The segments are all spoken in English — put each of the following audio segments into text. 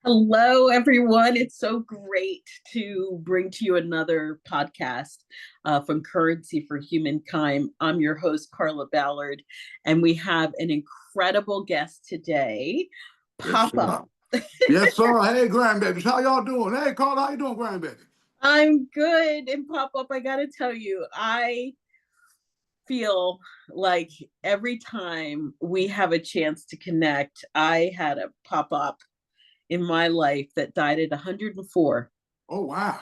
Hello, everyone. It's so great to bring to you another podcast from Currency for Humankind. I'm your host, Carla Ballard, and we have an incredible guest today, Yes, sir. PopPop. Yes, sir. Hey, grandbabies, how y'all doing? Hey, Carl, how you doing, grandbaby? I'm good. And PopPop, I got to tell you, I feel like every time we have a chance to connect, I had a pop up in my life that died at 104. Oh, wow.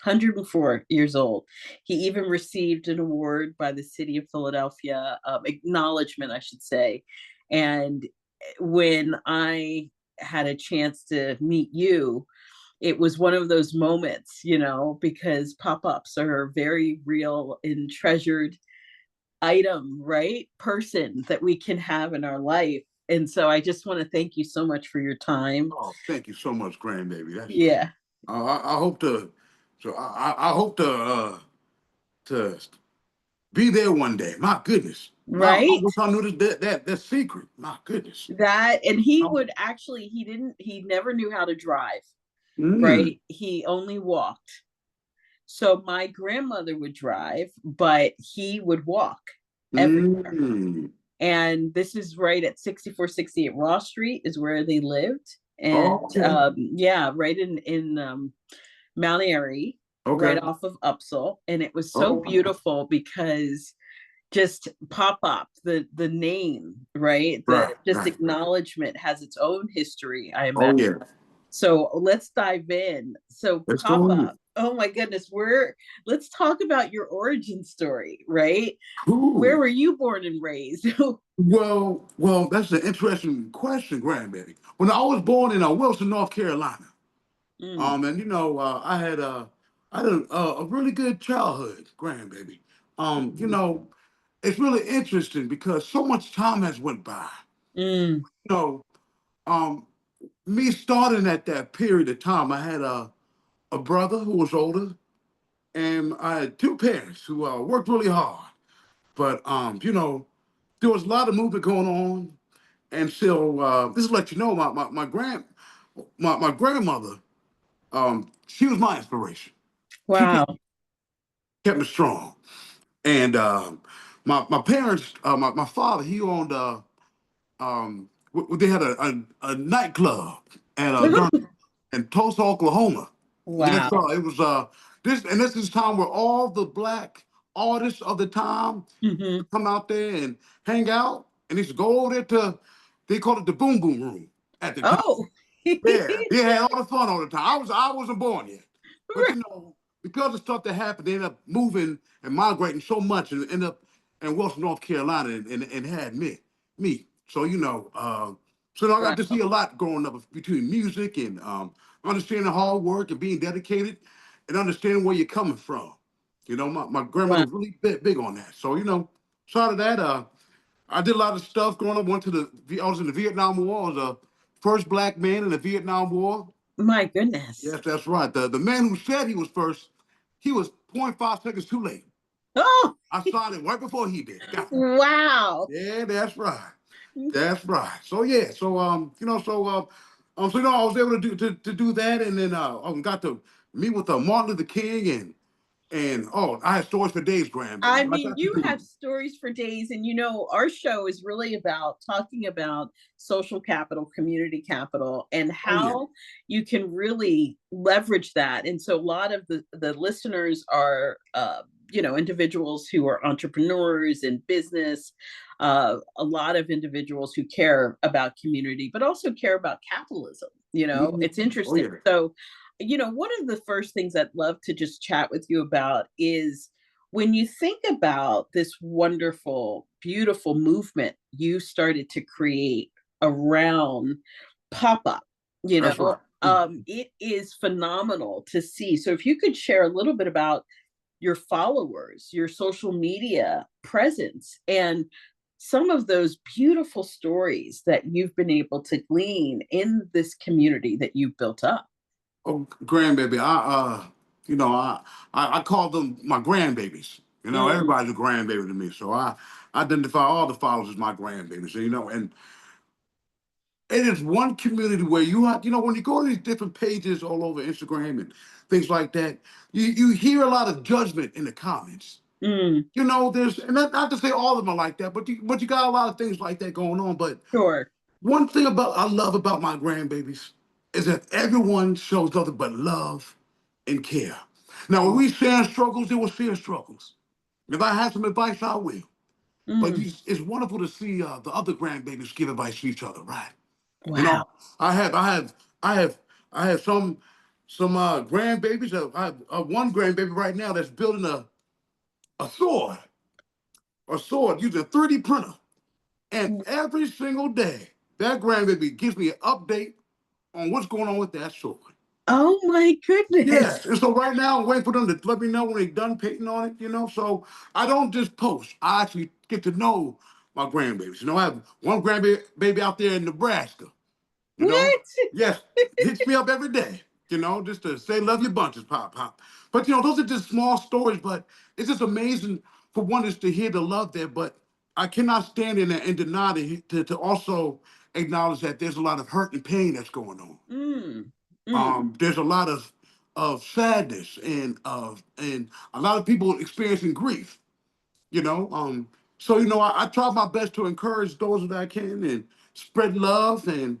104 years old. He even received an award by the city of Philadelphia, acknowledgement, I should say. And when I had a chance to meet you, it was one of those moments, because pop ups are a very real and treasured item, right? Person that we can have in our life. And so I just want to thank you so much for your time. Oh, thank you so much, grandbaby. Yeah. I hope I hope to be there one day. My goodness. I Right. wish I knew that secret. My goodness. That, and he Oh, would actually, he never knew how to drive, mm, right? He only walked. So my grandmother would drive, but he would walk everywhere. mm. And this is right at 6468 Ross Street is where they lived. And Oh, okay. yeah, right in Mount Airy, right Okay. off of Upsall. And it was so Oh, beautiful because just pop up the name, right? The right, just right, right. acknowledgement has its own history, I Oh, imagine. yeah. So let's dive in. So Let's pop go in. up, oh my goodness, let's talk about your origin story, right? Where Cool. were you born and raised? Well, that's an interesting question, grandbaby. When I was born in Wilson, North Carolina, Mm, and I had a really good childhood, grandbaby. mhm, It's really interesting because so much time has went by. mm. You know, um, me starting at that period of time, I had a brother who was older, and I had two parents who worked really hard. But there was a lot of movement going on. And so this is let you know my grandmother, she was my inspiration. She Wow. kept me strong. And my parents, my father, he owned they had a nightclub at in Tulsa, Oklahoma. Yes, Wow. sir. It was this is time where all the black artists of the time Hmm. would come out there and hang out, and they used to go over there to they called it the Boom Boom Room at the time. Oh. Yeah, they had all the fun all the time. I wasn't born yet, but because of stuff that happened, they ended up moving and migrating so much, and ended up in Wilson, North Carolina, and had me. So I got to Wow. see a lot growing up between music and understanding hard work and being dedicated, and understanding where you're coming from. My grandmother Wow. was really big on that. So so out of that, I did a lot of stuff growing up. I was in the Vietnam War. I was a first black man in the Vietnam War. My goodness. Yes, that's right. The man who said he was first, he was point 0.5 seconds too late. Oh, I signed it right before he did. Got it. wow. Yeah, that's right. That's right. So yeah, I was able to to do that, and then got to meet with Martin Luther King, and oh, I had stories for days, grandbaby. I But I mean, got to you do. have stories for days, and our show is really about talking about social capital, community capital, and Oh yeah. how you can really leverage that. And so, a lot of the listeners are, individuals who are entrepreneurs in business, a lot of individuals who care about community, but also care about capitalism. It's Oh interesting. yeah. So, one of the first things I'd love to just chat with you about is when you think about this wonderful, beautiful movement you started to create around pop up, That's right. it is phenomenal to see. So, if you could share a little bit about your followers, your social media presence, and some of those beautiful stories that you've been able to glean in this community that you've built up. Oh, grandbaby, I call them my grandbabies. Mm, Everybody's a grandbaby to me, so I identify all the followers as my grandbabies. And it is one community where you have, when you go to these different pages all over Instagram and things like that, you hear a lot of judgment in the comments. Mm, There's, and not to say all of them are like that, but you got a lot of things like that going on. But sure. one thing I love about my grandbabies is that everyone shows nothing but love and care. Now, when we share struggles, they will share struggles. If I have some advice, I will. But Mm, it's wonderful to see the other grandbabies give advice to each other, right? You wow. know, I have, I have, I have, I have some grandbabies. I have one grandbaby right now that's building a sword, using a 3D printer. And every single day, that grandbaby gives me an update on what's going on with that sword. Oh my Yes, goodness. and so right now I'm waiting for them to let me know when they're done painting on it. So I don't just post. I actually get to know my grandbabies. I have one grandbaby out there in Nebraska. You know, What? yes, hits me up every day. Just to say love your bunches, pop pop. But those are just small stories. But it's just amazing for one is to hear the love there. But I cannot stand in there and deny to also acknowledge that there's a lot of hurt and pain that's going on. Mm, mm. There's a lot of sadness and a lot of people experiencing grief. You know, so I try my best to encourage those that I can and spread love and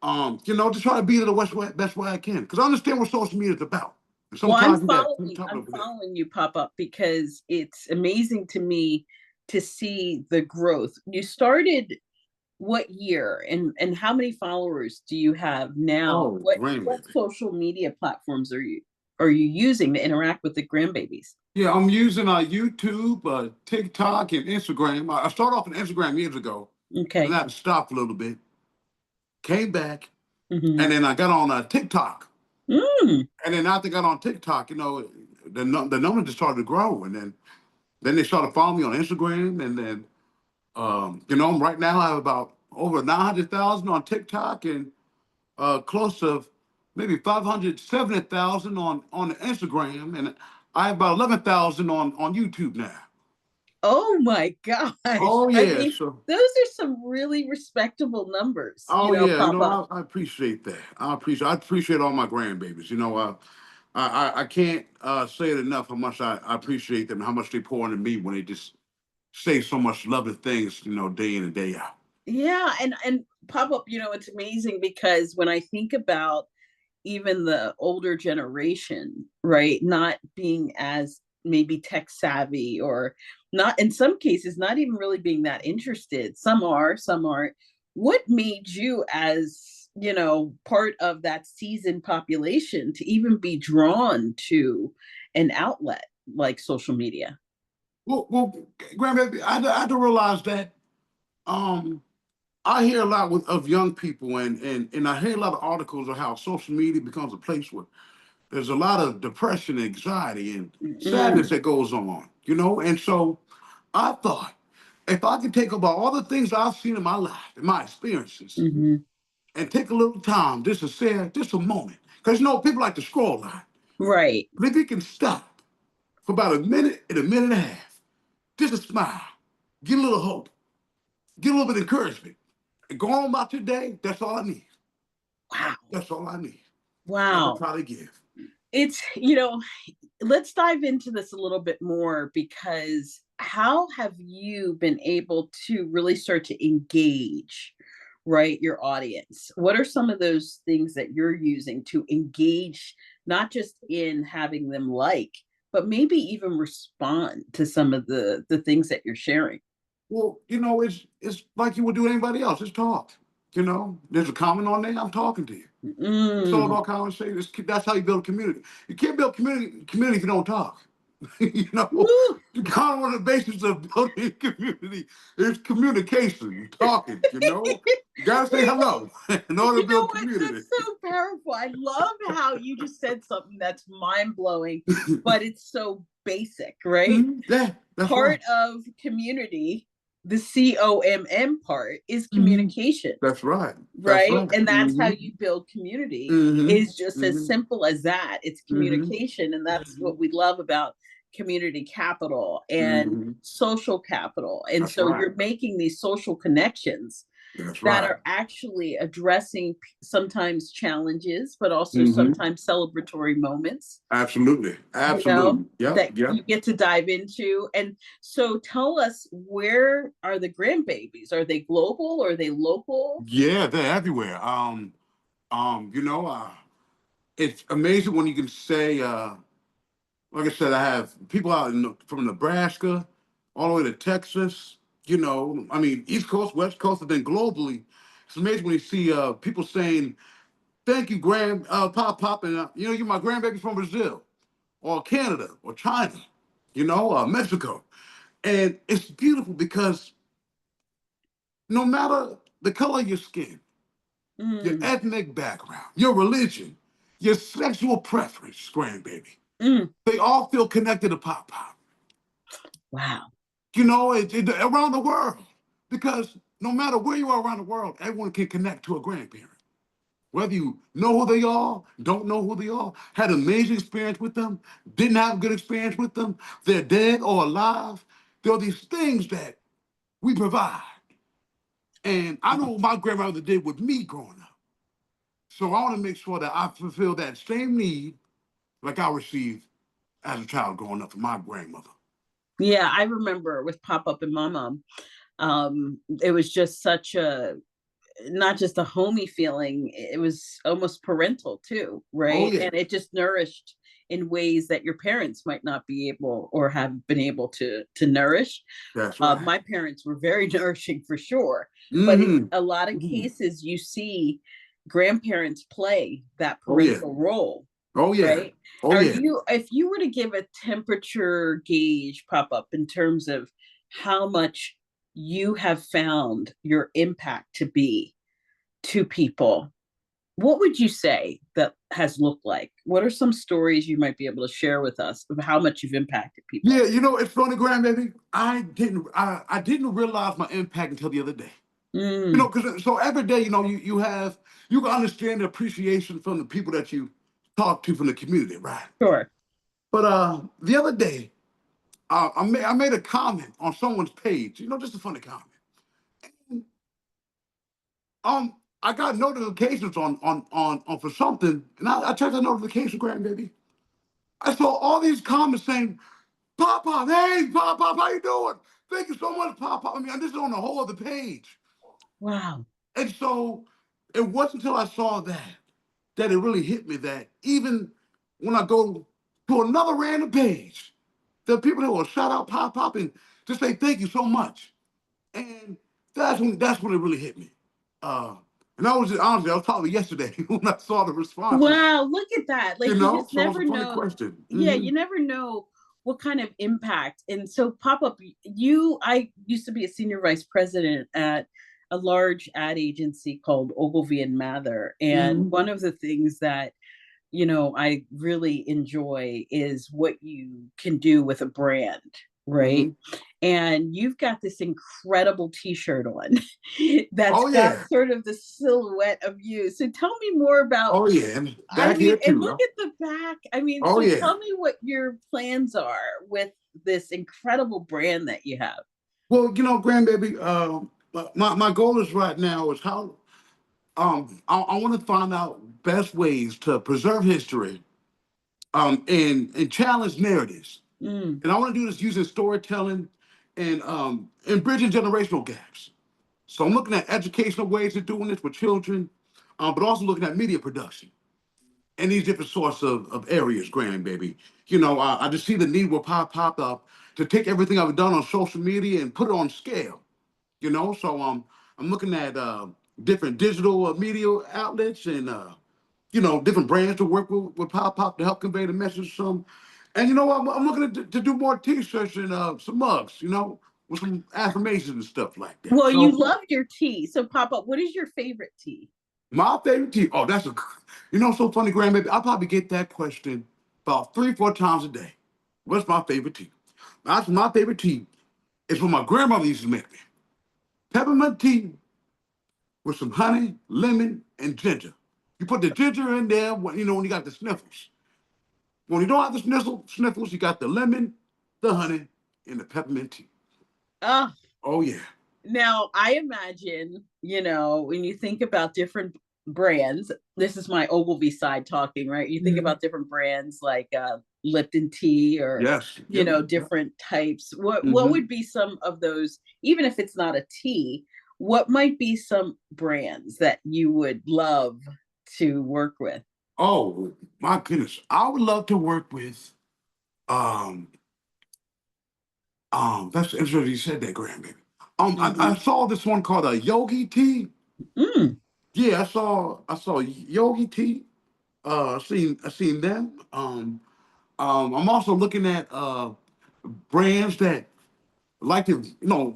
to try to be the best way I can because I understand what social media is about. And Well, I'm sometimes you got following top I'm over there. following you, pop up, because it's amazing to me to see the growth. You started what year, and how many followers do you have now? Oh, What grandbaby. social media platforms are you using to interact with the grandbabies? Yeah, I'm using YouTube, TikTok, and Instagram. I started off on Instagram years ago, and Okay. I had to stop a little bit. Came back, Hmm. and then I got on TikTok. Mm. And then after I got on TikTok, the numbers just started to grow, and then they started following me on Instagram, and then right now I have about over 900,000 on TikTok and close to maybe 570,000 on Instagram, and I have about 11,000 on YouTube now. Oh my gosh. Oh I yeah, mean, so those are some really respectable numbers, oh yeah, pop up. I appreciate that. I appreciate all my grandbabies. I can't say it enough how much I appreciate them, how much they pour into me when they just say so much loving things, day in and day out. Yeah, and pop up, it's amazing because when I think about even the older generation, right, not being as maybe tech savvy, or not, in some cases, not even really being that interested. Some are, some aren't. What made you, as part of that seasoned population, to even be drawn to an outlet like social media? Well, grandbaby, I had to realize that um, I hear a lot of young people, and I hear a lot of articles of how social media becomes a place where there's a lot of depression, anxiety, and sadness Mm, that goes on. And so I thought if I could take about all the things I've seen in my life, in my experiences, hmm. and take a little time just to share just a moment, because people like to scroll a lot. Right. But if you can stop for about a minute and a minute and a half, just a smile, get a little hope, get a little bit of encouragement, and go on about your day, that's all I need. Wow. That's all I need. That's what Wow. I try to give. It's, let's dive into this a little bit more, because how have you been able to really start to engage, right, your audience? What are some of those things that you're using to engage, not just in having them like, but maybe even respond to some of the things that you're sharing? Well, it's like you would do anybody else. Just talk. There's a comment on there. I'm talking to you. It's all Mm. about conversation. That's how you build a community. You can't build community if you don't talk. you know, Woo! kind of one of the basis of building a community is communication, talking. You gotta say hello in order to You know build what? community. That's so powerful. I love how you just said something that's mind blowing, but it's so basic, right? Mhm. Yeah, that's right. Part of community, the COMM part, is Mhm. communication, That's right. That's right? right. And that's how Hmm. you build community, Hmm. is just as Hmm. simple as that. It's Hmm. communication. And that's Hmm. what we love about community capital and Hmm. social capital. And That's so right. you're making these social connections. That's that right. are actually addressing sometimes challenges, but also Hmm. sometimes celebratory moments, Absolutely. you know, Absolutely. Yep. that Yep. you get to dive into. And so tell us, where are the grandbabies? Are they global? Are they local? Yeah, they're everywhere. You know, it's amazing when you can say, like I said, I have people out from Nebraska all the way to Texas. You know, I mean, East Coast, West Coast, and then globally. It's amazing when you see people saying, "Thank you, Pop Pop," and you know, you're my grandbaby from Brazil or Canada or China, you know, Mexico, and it's beautiful because no matter the color of your skin, your Mm, ethnic background, your religion, your sexual preference, grandbaby, mm, they all feel connected to Pop Pop. wow. You know, around the world. Because no matter where you are around the world, everyone can connect to a grandparent. Whether you know who they are, don't know who they are, had an amazing experience with them, didn't have a good experience with them, they're dead or alive. There are these things that we provide. And I know what my grandmother did with me growing up. So I want to make sure that I fulfill that same need like I received as a child growing up from my grandmother. Yeah, I remember with Pop Up and my mom, it was just such a, not just a homey feeling, it was almost parental too, Oh right? yeah, And it just nourished in ways that your parents might not be able or have been able to nourish. that's right. My parents were very nourishing for sure, but in Mm-hmm. a lot of Mm-hmm. cases you see grandparents play that Oh yeah. parental role, Oh yeah. right? Oh Are yeah. you, if you were to give a temperature gauge, Pop Up, in terms of how much you have found your impact to be to people, what would you say that has looked like? What are some stories you might be able to share with us of how much you've impacted Yeah, people? you know, it's funny, grandbaby. I didn't realize my impact until the other day. You Mm, know, because so every day, you know, you can understand the appreciation from the people that you talk to from the community, right? sure. But the other day, I made a comment on someone's page, you know, just a funny comment. I got notifications on for something, and I checked the notification, grandbaby. I saw all these comments saying, "Pop Pop, hey Pop Pop, how you doing? Thank you so much, Pop Pop." I mean, this is on the whole other page, Wow. and so it wasn't until I saw that it really hit me that even when I go to another random page, there are people that will shout out Pop Pop and just say thank you so much. And that's when it really hit me. Uh, and I was just, honestly, I was probably yesterday when I saw the responses. Wow, look at that. You Like you know, just so it's a never funny know. question. Yeah, Hmm. you never know what kind of impact. And so Pop Up, you, I used to be a senior vice president at a large ad agency called Ogilvy and Mather. And Hmm. one of the things that, you know, I really enjoy is what you can do with a brand, right? Hmm. And you've got this incredible t-shirt on that's Oh got yeah, sort of the silhouette of you. So tell me more about, oh yeah, and I back mean, here and too. look Huh? at the back. I mean, Oh so yeah. tell me what your plans are with this incredible brand that you have. Well, you know, grandbaby, my goal is right now is how I want to find out best ways to preserve history and challenge narratives. Mm. And I want to do this using storytelling and bridging generational gaps. So I'm looking at educational ways of doing this with children, but also looking at media production and these different sorts of areas, grandbaby. You know, I just see the need will pop up to take everything I've done on social media and put it on scale. You know, so I'm looking at different digital media outlets and you know, different brands to work with PopPop to help convey the message some. And you know, I'm looking to do more T-shirts and some mugs, you know, with some affirmations and stuff like that. Well, you So loved your tea. So Pop Up, what is your favorite tea? my favorite tea. Oh, you know, so funny, grandbaby. I probably get that question about 3, 4 times a day. What's my favorite tea? That's my favorite tea. It's what my grandmother used to make me. Peppermint tea with some honey, lemon, and ginger. You put the ginger in there when you know when you got the sniffles. When you don't have the sniffles, you got the lemon, the honey, and the peppermint tea. Oh, Oh yeah. Now, I imagine, when you think about different brands, this is my Ogilvy side talking, right? You think Mhm. about different brands like Lipton tea or, Yes. Yep. Yep. different types. What Hmm. would be some of those, even if it's not a tea, what might be some brands that you would love to work with? Oh my goodness, I would love to work with. Um, that's interesting you said that, grandbaby. I Hmm. saw this one called a Yogi Tea. Mm. Yeah, I saw Yogi Tea. I seen them. I'm also looking at brands that like to,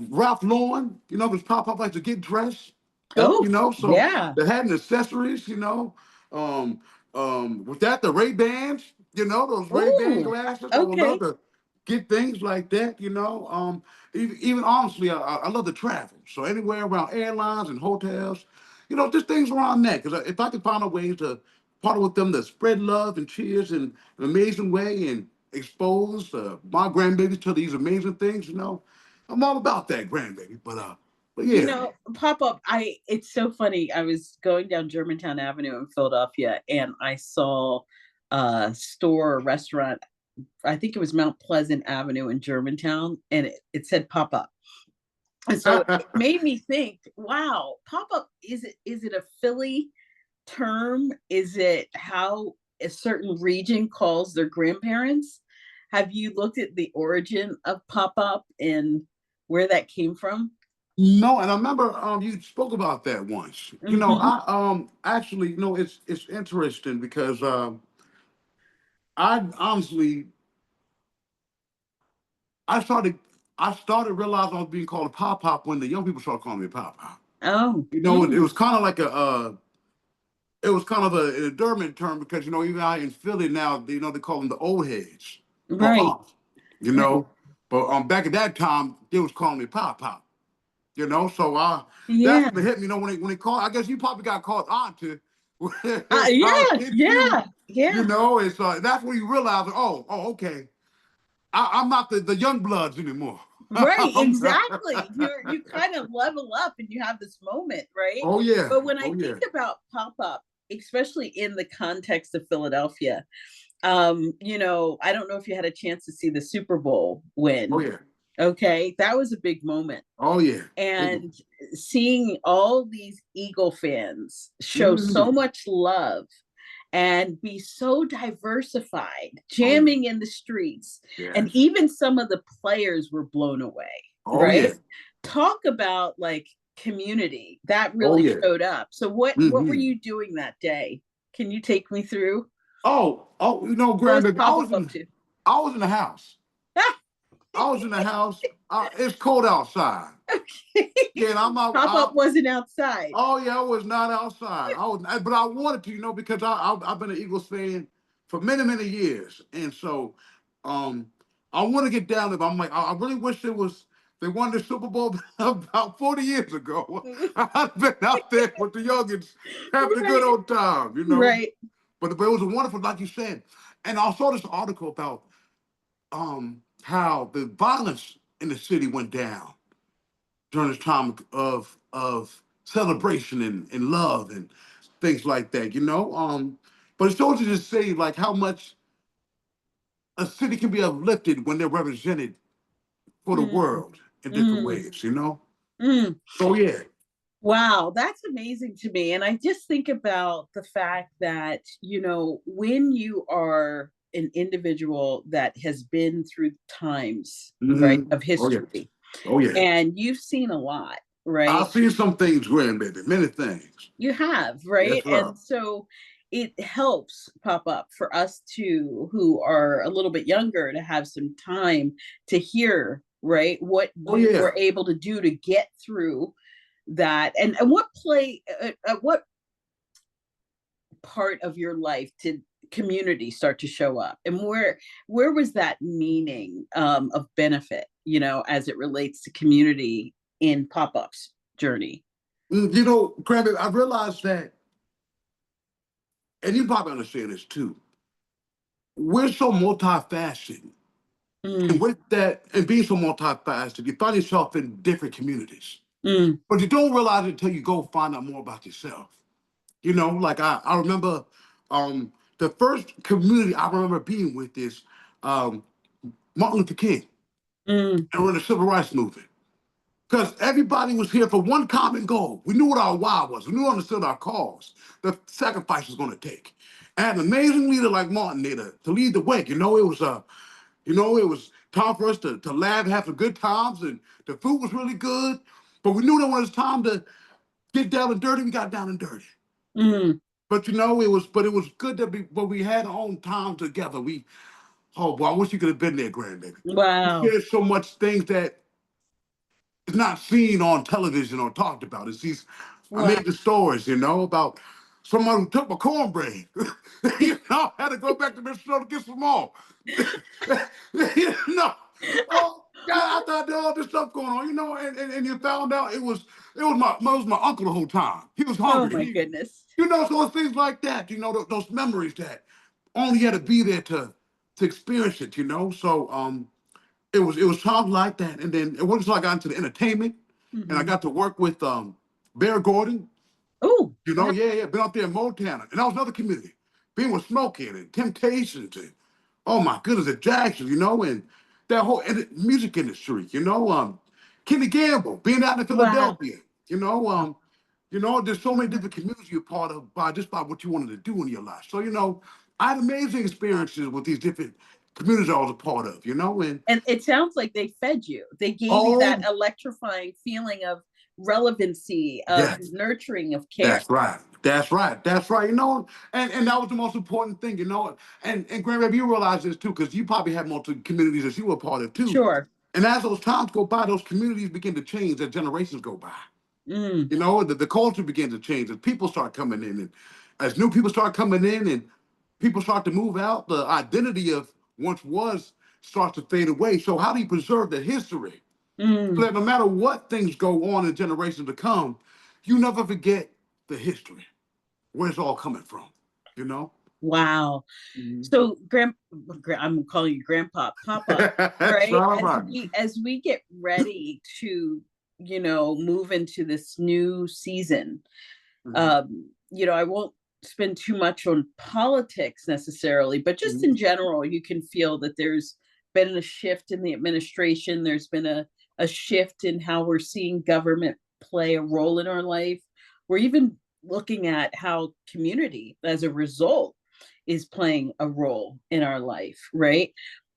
Ralph Lauren, because Pop likes to get dressed up, Oh, so yeah. they're having accessories, Um, with that, the Ray-Bans, those Ray-Ban Oh, glasses, I would love okay. to get things like that. Even honestly, I love to travel. So anywhere around airlines and hotels, just things around that. Because if I could find a way to partner with them to spread love and cheers in an amazing way and expose my grandbabies to these amazing things, I'm all about that grandbaby. But yeah. Pop up. It's so funny. I was going down Germantown Avenue in Philadelphia and I saw a store or restaurant. I think it was Mount Pleasant Avenue in Germantown, and it said pop up. And so it made me think, wow, pop up, is it a Philly term? Is it how a certain region calls their grandparents? Have you looked at the origin of pop up and where that came from? No, and I remember you spoke about that once. Hmm. I actually, it's interesting because I honestly I started I started realizing I was being called a pop pop when the young people started calling me a pop pop. Oh, It was kind of like it was kind of an endearment term because even out in Philly now, they call them the old heads or right, aunts, you right. know. But back at that time, they was calling me pop pop. So that's Yeah. when it hit me. When they called, I guess you probably got called auntie when I Yeah, hit you. yeah, yeah. It's that's when you realize, oh, okay, I'm not the young bloods anymore. Right, exactly. You kind of level up and you have this moment, right? Oh yeah, But when I oh think yeah, about pop up, especially in the context of Philadelphia, I don't know if you had a chance to see the Super Bowl oh win. yeah, Okay, that was a big moment. oh yeah. Big one. And seeing all these Eagle fans show so Mhm. much love and be so diversified, Oh yeah, jamming in the streets. And yes. even some of the players were blown away, Oh right? yeah, Talk about like community that oh really yeah. showed up. So what were Hmm. you doing that day? Can you take me through? Oh, What was grandbaby, Pop up to? I was in the house. I was in the house. It's cold outside. Yeah, and I'm out. Pop up wasn't outside. Oh yeah, I was not outside. But I wanted to, because I've been an Eagles fan for many many years, and so um, I want to get down there. But I'm like, I really wish they won the Super Bowl about 40 years ago. I've been out there with the youngins having a good Right, old time. right. But it was a wonderful, like you said, and I saw this article about how the violence in the city went down during this time of celebration and love and things like that. But it shows you to say like how much a city can be uplifted when they're represented for the Mm, world in different mm, ways. mm. So yeah. Wow, that's amazing to me. And I just think about the fact that, when you are an individual that has been through times, right, Hmm. of Oh yeah. history, Oh yeah. and you've seen a lot, right? I've seen some things, grandbaby, many things. You have, right? Yes, sir. And so it helps pop up for us too, who are a little bit younger, to have some time to hear, right, what Oh you were yeah. able to do to get through that. And what part of your life did community start to show up, and where was that meaning of benefit, as it relates to community in pop-ups journey? Grandbaby, I realized that, and you probably understand this too. We're so multifaceted. And Mm, with that, and being so multifaceted, you find yourself in different communities. Mm, But you don't realize it until you go find out more about yourself. You know, like I remember the first community I remember being with is um, Martin Luther King mm, and we're in the civil rights movement. Because everybody was here for one common goal. We knew what our why was. We knew understood our cause, the sacrifice was going to take. And an amazing leader like Martin there to lead the way. It was time for us to laugh, have some good times, and the food was really good. But we knew that when it was time to get down and dirty, we got down and dirty. mm. But it was good that we had our own time together. Oh boy, I wish you could have been there, grandbaby. We Wow. shared so much things that is not seen on television or talked about. It's these Wow. amazing stories, about someone who took my cornbread. Had to go back to Minnesota to get some more. you know, oh God, I thought there was all this stuff going on, and you found out it was my uncle the whole time. He was Oh hungry. my goodness. So it's things like that, those memories that only had to be there to experience it, So it was times like that. And then it wasn't until I got into the entertainment and I Hmm. got to work with Bear Gordon, Oh, wow. yeah, yeah, been out there in Motown. And that was another community. Being with Smokey and Temptations and oh my goodness, the Jacksons, and that whole music industry, Kenny Gamble, being out in Wow. Philadelphia, there's so many different communities you're part of by what you wanted to do in your life. So, I had amazing experiences with these different communities I was a part of, and And it sounds like they fed you. They gave you that oh electrifying feeling of relevancy, of yes, nurturing, of care. that's right. That's right. That's right. And that was the most important thing, And grandbaby, you realize this too, because you probably have multiple communities that you were a part of too. Sure. And as those times go by, those communities begin to change as generations go by. Mm, The culture begins to change as people start coming in. And as new people start coming in and people start to move out, the identity of once was starts to fade away. So how do you preserve the history? So mm. that no matter what things go on in generations to come, you never forget the history, where it's all coming from, you know? Wow. Mhm. So, I'm calling you Grandpa, Papa, That's right? all As right. we get ready to, move into this new season, Mhm. I won't spend too much on politics necessarily, but just in Mhm. general, you can feel that there's been a shift in the administration. There's been a shift in how we're seeing government play a role in our life. We're even looking at how community, as a result, is playing a role in our life, right?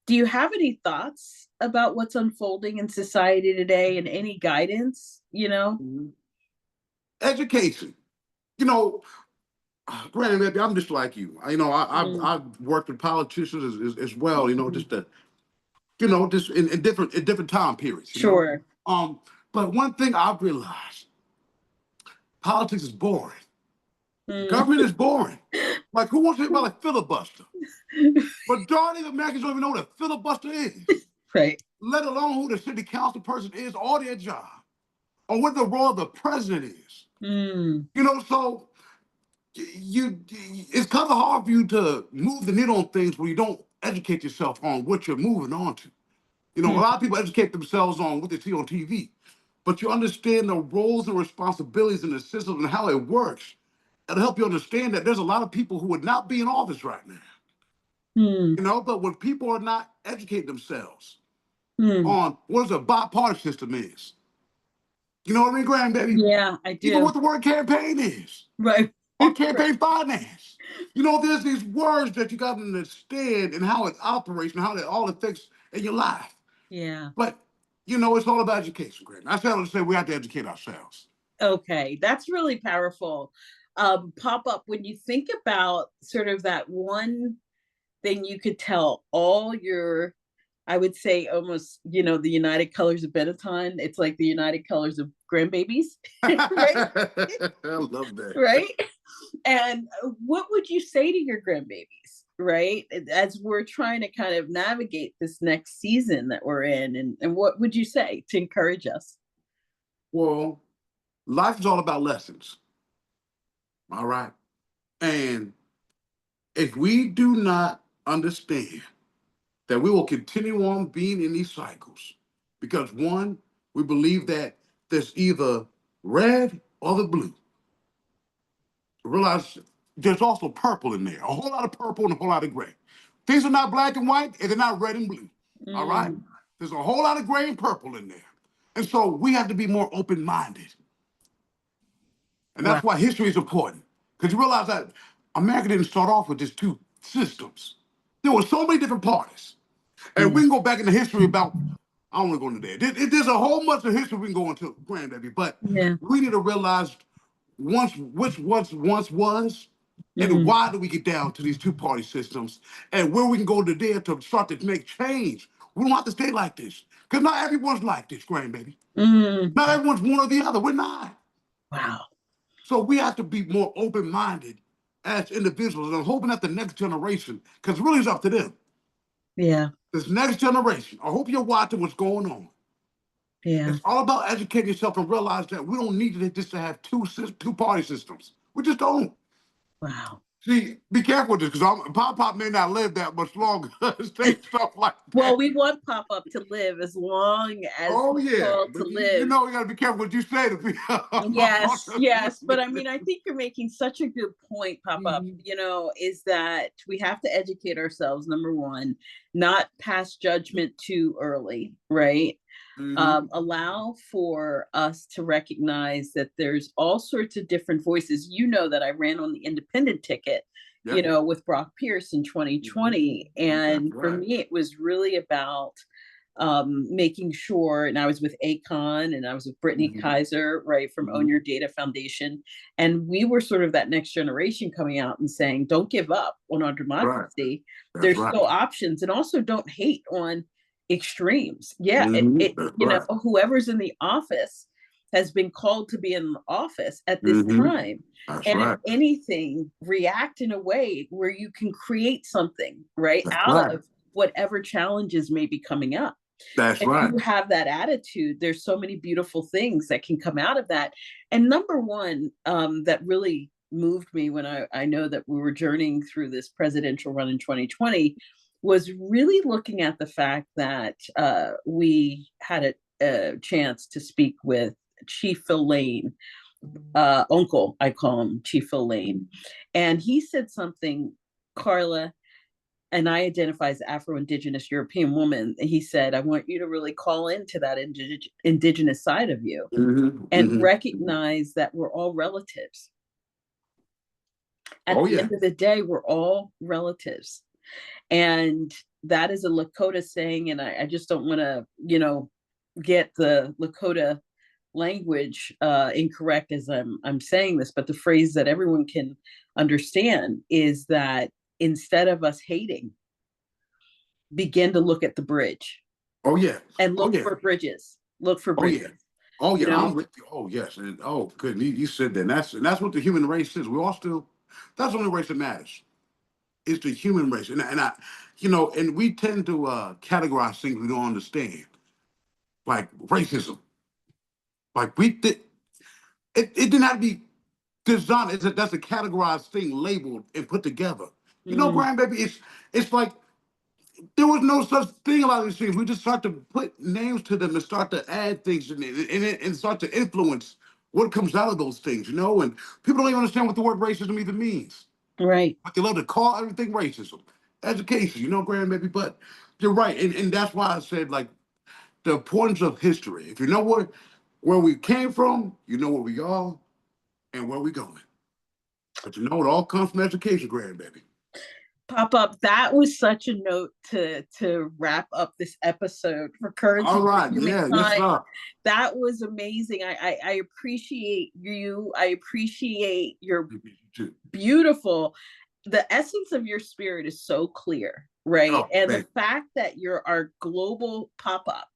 Do you have any thoughts about what's unfolding in society today and any guidance, Mhm. Education. You know, granted, maybe I'm just like you. Mm, I've worked with politicians as well. mhm. Just in different time periods. Sure. But one thing I've realized: politics is boring. Mm. Government is boring. Like, who wants to hear about a filibuster? Majority of Americans don't even know what a filibuster is, Right. let alone who the city council person is or their job, or what the role of the president is. Mm, So it's kind of hard for you to move the needle on things when you don't educate yourself on what you're moving on to. A mm, lot of people educate themselves on what they see on TV, but you understand the roles and responsibilities in the system and how it works. It'll help you understand that there's a lot of people who would not be in office right now. mm, But when people are not educating themselves mm. on what a bipartisan system is, you know what I mean, grandbaby? Yeah, I Even do. what the word campaign is, Right. or Right. campaign finance. There's these words that you got to understand and how it operates and how it all affects in your life. Yeah. But it's all about education, Grant. I tell them to say we have to educate ourselves. Okay. That's really powerful. Pop up when you think about sort of that one thing you could tell all your, I would say almost, the United Colors of Benetton. It's like the United Colors of grandbabies, right? I love that. Right. And what would you say to your grandbabies, right? As we're trying to kind of navigate this next season that we're in, and what would you say to encourage us? Well, life is all about lessons. All right. And if we do not understand that we will continue on being in these cycles, because one, we believe that there's either red or the blue. Realize there's also purple in there, a whole lot of purple and a whole lot of gray. Things are not black and white, and they're not red and blue. All right? Mm. There's a whole lot of gray and purple in there. And so we have to be more open minded. And Wow. that's why history is important. Because you realize that America didn't start off with just two systems. There were so many different parties. And we Yeah. can go back into history about, I don't want to go into there. There's a whole bunch of history we can go into, grandbaby. But Yeah. we need to realize once was, and Mm. why do we get down to these two-party systems, and where we can go to there to start to make change. We don't have to stay like this. Because not everyone's like this, grandbaby. Mm. Not everyone's one or the other. We're not. Wow. So we have to be more open-minded as individuals, and I'm hoping that the next generation, because really it's up to them. Yeah. This next generation, I hope you're watching what's going on. Yeah. It's all about educating yourself and realize that we don't need just to have two-party systems. We just don't. Wow. See, be careful with this, because PopPop may not live that much longer. Say stuff like Well, that. we want PopPop to live as long as Oh he's yeah, called to but you live. know you got to be careful what you say to people. Yes, yes. But I mean, I think you're making such a good point, PopPop, Mhm. is that we have to educate ourselves, number one, not pass judgment too early, right? Mhm. Allow for us to recognize that there's all sorts of different voices. You know that I ran on the independent ticket, Yep. with Brock Pierce in Mhm. 2020. That's And for right. me, it was really about making sure, and I was with Akon and I was with Brittany Mhm. Kaiser, right, from Own Mhm. Your Data Foundation. And we were sort of that next generation coming out and saying, don't give up on our Right. democracy. That's There's right. still options. And also don't hate on extremes. Yeah, That's right. whoever's in the office has been called to be in office at this Mhm. time. That's And if right. anything, react in a way where you can create something, right, That's out right. of whatever challenges may be coming up. That's If right. you have that attitude, there's so many beautiful things that can come out of that. And number one, that really moved me when I know that we were journeying through this presidential run in 2020 was really looking at the fact that we had a chance to speak with Chief Phil Lane, Uncle, I call him Chief Phil Lane. And he said something, Carla, and I identify as Afro-Indigenous European woman. He said, I want you to really call into that indigenous side of you Mhm. and Mhm. recognize that we're all relatives. At Oh the yeah. end of the day, we're all relatives. And that is a Lakota saying, and I just don't want to, get the Lakota language incorrect as I'm saying this, but the phrase that everyone can understand is that instead of us hating, begin to look at the bridge Oh yeah. and Oh look yeah. for bridges. Look for Oh yeah. bridges, Oh you yeah. I'm know? with you. Oh yes. And oh good. You said that. And that's what the human race is. We all still. That's the only race that matters. It's the human race. And we tend to categorize things we don't understand, like racism. Like it didn't have to be designed. That's a categorized thing, labeled and put together. Mm, grandbaby, it's like there was no such thing. A lot of these things, we just start to put names to them and start to add things and start to influence what comes out of those things. And people don't even understand what the word racism even means. right. But they love to call everything racism. Education, grandbaby. But you're right, and that's why I said like the importance of history. If you know where we came from, you know where we are and where we're going. But it all comes from education, grandbaby. PopPop, that was such a note to wrap up this episode for All Currency for right, yeah, yes, Humankind. sir. That was amazing. I appreciate you. I appreciate your You too. beautiful, the essence of your spirit is so clear, right? Oh, And the thank fact that you're our global pop-up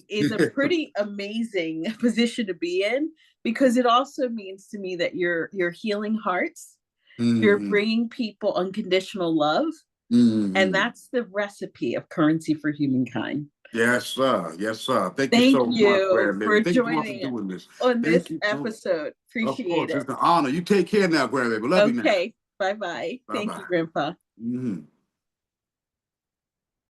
is a you. pretty amazing position to be in, because it also means to me that you're healing hearts, you're Mhm, bringing people unconditional love, and mhm. that's the recipe of Currency for Humankind. Yes, sir. Yes, sir. Thank you Thank so much, you grandbaby. for Thank you so much for joining doing this. on Thank this you so much. episode. Of Appreciate course, it. it's an honor. You take care now, grandbaby. Love you now. Okay, bye bye. Bye Thank bye. you, Grandpa. Hmm.